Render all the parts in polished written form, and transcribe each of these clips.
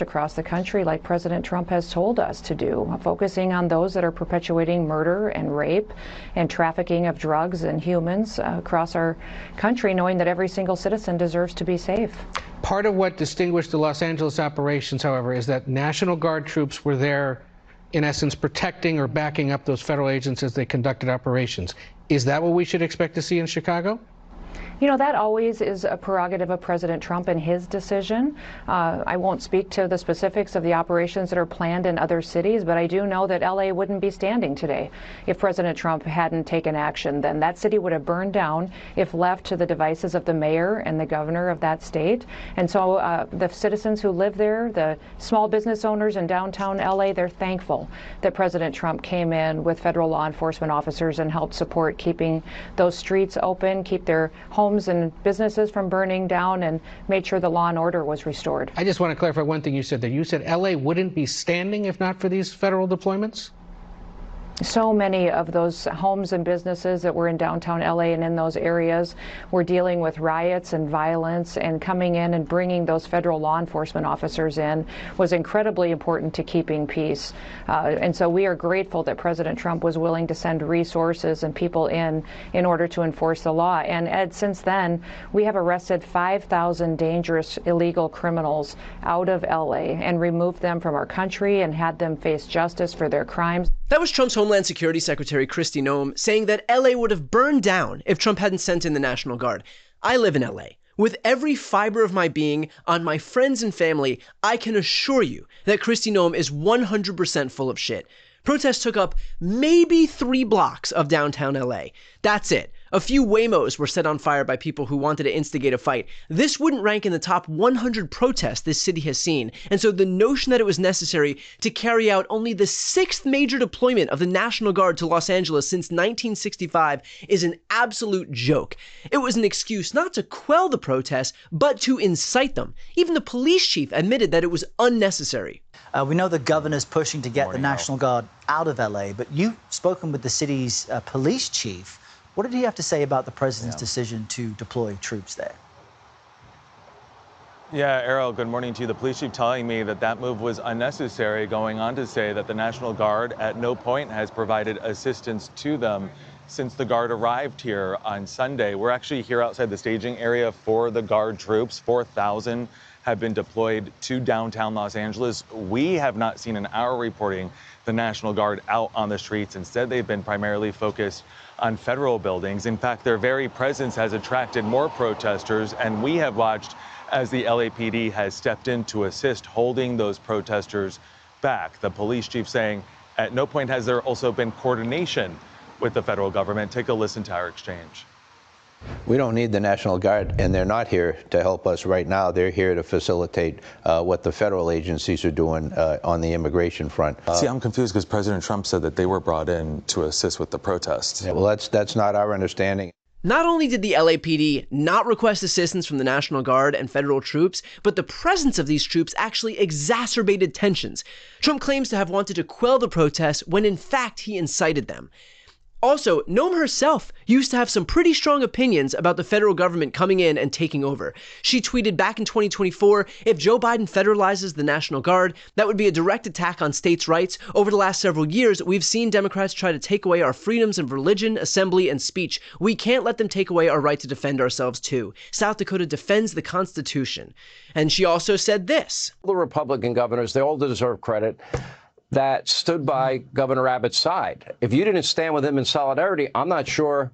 across the country like President Trump has told us to do, focusing on those that are perpetuating murder and rape and trafficking of drugs and humans across our country, knowing that every single citizen deserves to be safe. Part of what distinguished the Los Angeles operations, however, is that National Guard troops were there, in essence, protecting or backing up those federal agents as they conducted operations. Is that what we should expect to see in Chicago? You know, that always is a prerogative of President Trump and his decision. I won't speak to the specifics of the operations that are planned in other cities, but I do know that LA wouldn't be standing today if President Trump hadn't taken action. Then that city would have burned down if left to the devices of the mayor and the governor of that state. And so the citizens who live there, the small business owners in downtown LA, they're thankful that President Trump came in with federal law enforcement officers and helped support keeping those streets open, keep their homes and businesses from burning down, and made sure the law and order was restored. I just want to clarify one thing you said there. You said LA wouldn't be standing if not for these federal deployments? So many of those homes and businesses that were in downtown LA and in those areas were dealing with riots and violence, and coming in and bringing those federal law enforcement officers in was incredibly important to keeping peace. And so we are grateful that President Trump was willing to send resources and people in order to enforce the law. And Ed, since then, we have arrested 5,000 dangerous illegal criminals out of LA and removed them from our country and had them face justice for their crimes. That was Trump's Homeland Security Secretary Kristi Noem saying that LA would have burned down if Trump hadn't sent in the National Guard. I live in LA. With every fiber of my being, on my friends and family, I can assure you that Kristi Noem is 100% full of shit. Protests took up maybe 3 blocks of downtown LA. That's it. A few Waymos were set on fire by people who wanted to instigate a fight. This wouldn't rank in the top 100 protests this city has seen, and so the notion that it was necessary to carry out only the 6th major deployment of the National Guard to Los Angeles since 1965 is an absolute joke. It was an excuse not to quell the protests, but to incite them. Even the police chief admitted that it was unnecessary. We know the governor's pushing to get the National Guard out of LA, but you've spoken with the city's police chief. What did he have to say about the president's decision to deploy troops there? Yeah, Errol, good morning to you. The police chief telling me that that move was unnecessary, going on to say that the National Guard at no point has provided assistance to them since the Guard arrived here on Sunday. We're actually here outside the staging area for the Guard troops. 4,000 have been deployed to downtown Los Angeles. We have not seen in our reporting the National Guard out on the streets. Instead, they've been primarily focused on federal buildings. In fact, their very presence has attracted more protesters, and we have watched as the LAPD has stepped in to assist holding those protesters back. The police chief saying at no point has there also been coordination with the federal government. Take a listen to our exchange. We don't need the National Guard, and they're not here to help us right now. They're here to facilitate what the federal agencies are doing on the immigration front. See, I'm confused because President Trump said that they were brought in to assist with the protests. Yeah, well, that's not our understanding. Not only did the LAPD not request assistance from the National Guard and federal troops, but the presence of these troops actually exacerbated tensions. Trump claims to have wanted to quell the protests when in fact he incited them. Also, Noem herself used to have some pretty strong opinions about the federal government coming in and taking over. She tweeted back in 2024, if Joe Biden federalizes the National Guard, that would be a direct attack on states' rights. Over the last several years, we've seen Democrats try to take away our freedoms of religion, assembly, and speech. We can't let them take away our right to defend ourselves, too. South Dakota defends the Constitution. And she also said this. The Republican governors, they all deserve credit, that stood by Governor Abbott's side. If you didn't stand with him in solidarity, I'm not sure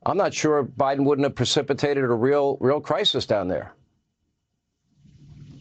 Biden wouldn't have precipitated a real crisis down there.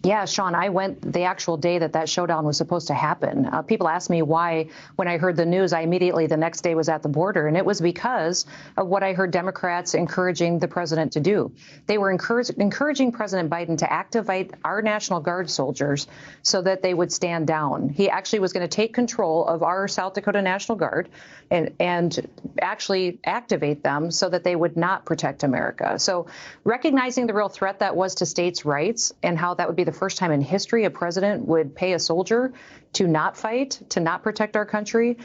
Yeah, Sean, I went the actual day that showdown was supposed to happen. People asked me why, when I heard the news, I immediately the next day was at the border. And it was because of what I heard Democrats encouraging the president to do. They were encouraging President Biden to activate our National Guard soldiers so that they would stand down. He actually was going to take control of our South Dakota National Guard and actually activate them so that they would not protect America. So recognizing the real threat that was to states' rights and how that would be the first time in history a president would pay a soldier to not fight, to not protect our country,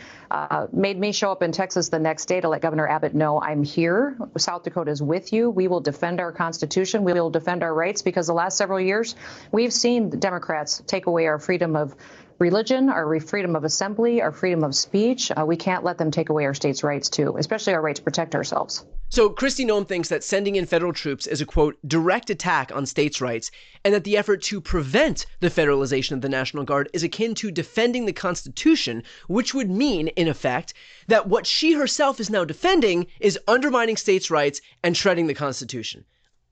made me show up in Texas the next day to let Governor Abbott know I'm here. South Dakota is with you. We will defend our Constitution. We will defend our rights, because the last several years we've seen the Democrats take away our freedom of religion, our freedom of assembly, our freedom of speech. We can't let them take away our states' rights, too, especially our right to protect ourselves. So Kristi Noem thinks that sending in federal troops is a, quote, direct attack on states' rights, and that the effort to prevent the federalization of the National Guard is akin to defending the Constitution, which would mean, in effect, that what she herself is now defending is undermining states' rights and shredding the Constitution.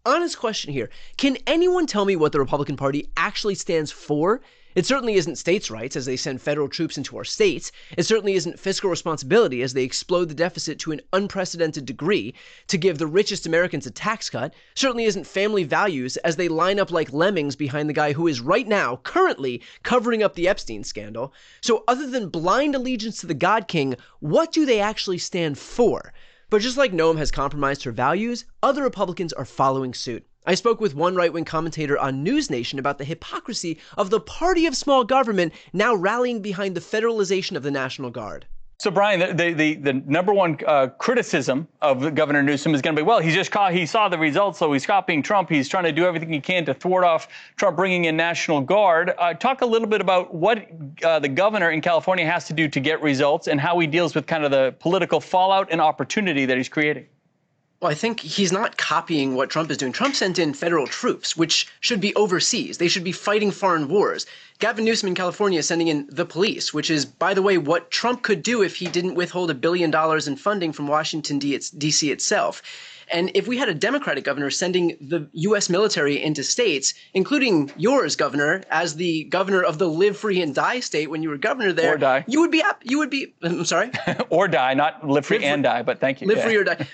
Honest question here. Can anyone tell me what the Republican Party actually stands for? It certainly isn't states' rights as they send federal troops into our states. It certainly isn't fiscal responsibility as they explode the deficit to an unprecedented degree to give the richest Americans a tax cut. Certainly isn't family values as they line up like lemmings behind the guy who is right now, currently, covering up the Epstein scandal. So other than blind allegiance to the God King, what do they actually stand for? But just like Noem has compromised her values, other Republicans are following suit. I spoke with one right-wing commentator on News Nation about the hypocrisy of the party of small government now rallying behind the federalization of the National Guard. So, Brian, the number one criticism of Governor Newsom is going to be, well, he saw the results, so he's copying Trump. He's trying to do everything he can to thwart off Trump bringing in National Guard. Talk a little bit about what the governor in California has to do to get results and how he deals with kind of the political fallout and opportunity that he's creating. Well, I think he's not copying what Trump is doing. Trump sent in federal troops, which should be overseas. They should be fighting foreign wars. Gavin Newsom in California is sending in the police, which is, by the way, what Trump could do if he didn't withhold $1 billion in funding from Washington, D.C. itself. And if we had a Democratic governor sending the U.S. military into states, including yours, Governor, as the governor of the live free and die state when you were governor there, or die. you would be, I'm sorry? Or die, not live free and die, but thank you. Live free or die.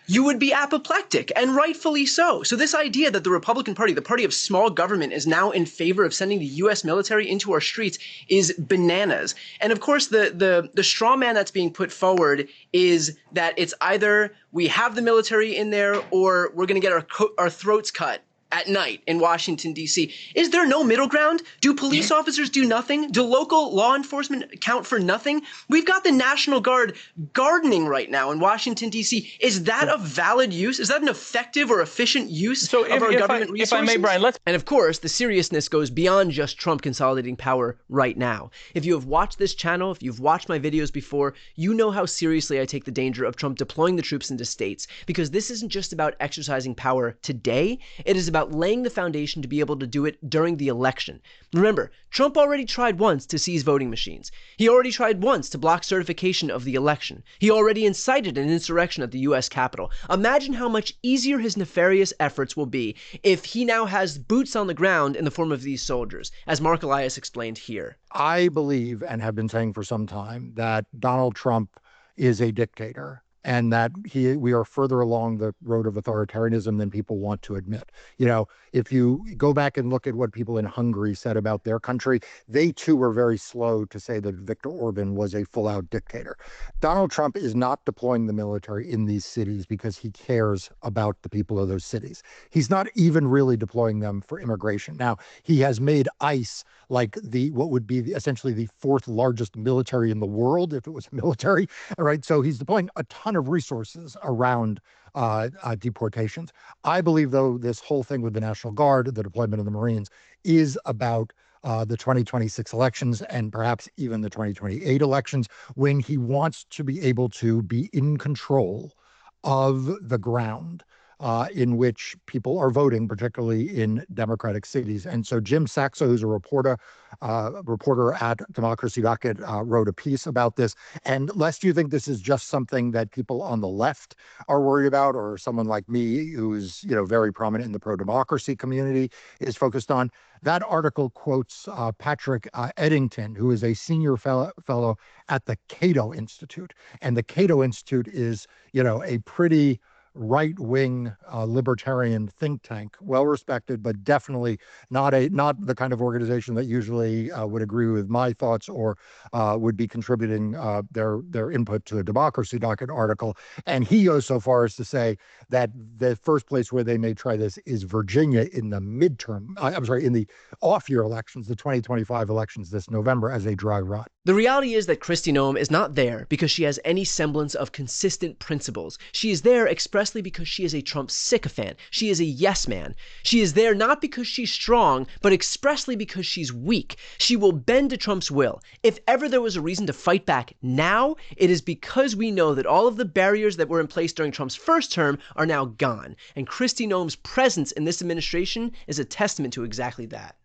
You would be apoplectic, and rightfully so. So this idea that the Republican Party, the party of small government, is now in favor of sending the U.S. military into our streets is bananas. And of course, the straw man that's being put forward is that it's either we have the military in there or we're going to get our throats cut at night in Washington, D.C. Is there no middle ground? Do police officers do nothing? Do local law enforcement count for nothing? We've got the National Guard gardening right now in Washington, D.C. Is that a valid use? Is that an effective or efficient use of our government resources? If I may, Brian, And of course, the seriousness goes beyond just Trump consolidating power right now. If you have watched this channel, if you've watched my videos before, you know how seriously I take the danger of Trump deploying the troops into states, because this isn't just about exercising power today, it is about laying the foundation to be able to do it during the election. Remember, Trump already tried once to seize voting machines. He already tried once to block certification of the election. He already incited an insurrection at the U.S. Capitol. Imagine how much easier his nefarious efforts will be if he now has boots on the ground in the form of these soldiers, as Mark Elias explained here. I believe, and have been saying for some time, that Donald Trump is a dictator, and that we are further along the road of authoritarianism than people want to admit. You know, if you go back and look at what people in Hungary said about their country, they too were very slow to say that Viktor Orban was a full-out dictator. Donald Trump is not deploying the military in these cities because he cares about the people of those cities. He's not even really deploying them for immigration. Now, he has made ICE like what would be essentially the fourth largest military in the world if it was military, all right? So he's deploying a ton of resources around deportations. I believe, though, this whole thing with the National Guard, the deployment of the Marines, is about the 2026 elections and perhaps even the 2028 elections, when he wants to be able to be in control of the ground in which people are voting, particularly in Democratic cities. And so Jim Saxo, who's a reporter at Democracy Rocket, wrote a piece about this. And lest you think this is just something that people on the left are worried about, or someone like me, who's very prominent in the pro-democracy community, is focused on, that article quotes Patrick Eddington, who is a senior fellow at the Cato Institute. And the Cato Institute is, a pretty right-wing libertarian think tank, well respected, but definitely not the kind of organization that usually would agree with my thoughts or would be contributing their input to the Democracy Docket article. And he goes so far as to say that the first place where they may try this is Virginia in the in the off-year elections, the 2025 elections this November, as a dry run. The reality is that Kristi Noem is not there because she has any semblance of consistent principles. She is there expressly because she is a Trump sycophant. She is a yes man. She is there not because she's strong, but expressly because she's weak. She will bend to Trump's will. If ever there was a reason to fight back now, it is because we know that all of the barriers that were in place during Trump's first term are now gone. And Kristi Noem's presence in this administration is a testament to exactly that.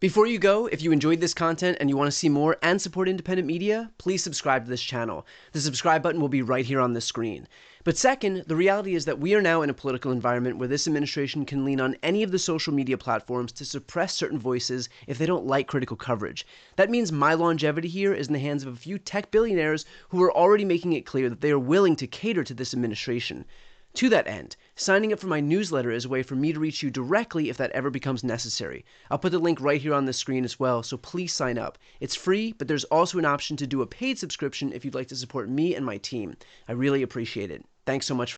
Before you go, if you enjoyed this content and you want to see more and support independent media, please subscribe to this channel. The subscribe button will be right here on the screen. But second, the reality is that we are now in a political environment where this administration can lean on any of the social media platforms to suppress certain voices if they don't like critical coverage. That means my longevity here is in the hands of a few tech billionaires who are already making it clear that they are willing to cater to this administration. To that end, signing up for my newsletter is a way for me to reach you directly if that ever becomes necessary. I'll put the link right here on the screen as well, so please sign up. It's free, but there's also an option to do a paid subscription if you'd like to support me and my team. I really appreciate it. Thanks so much.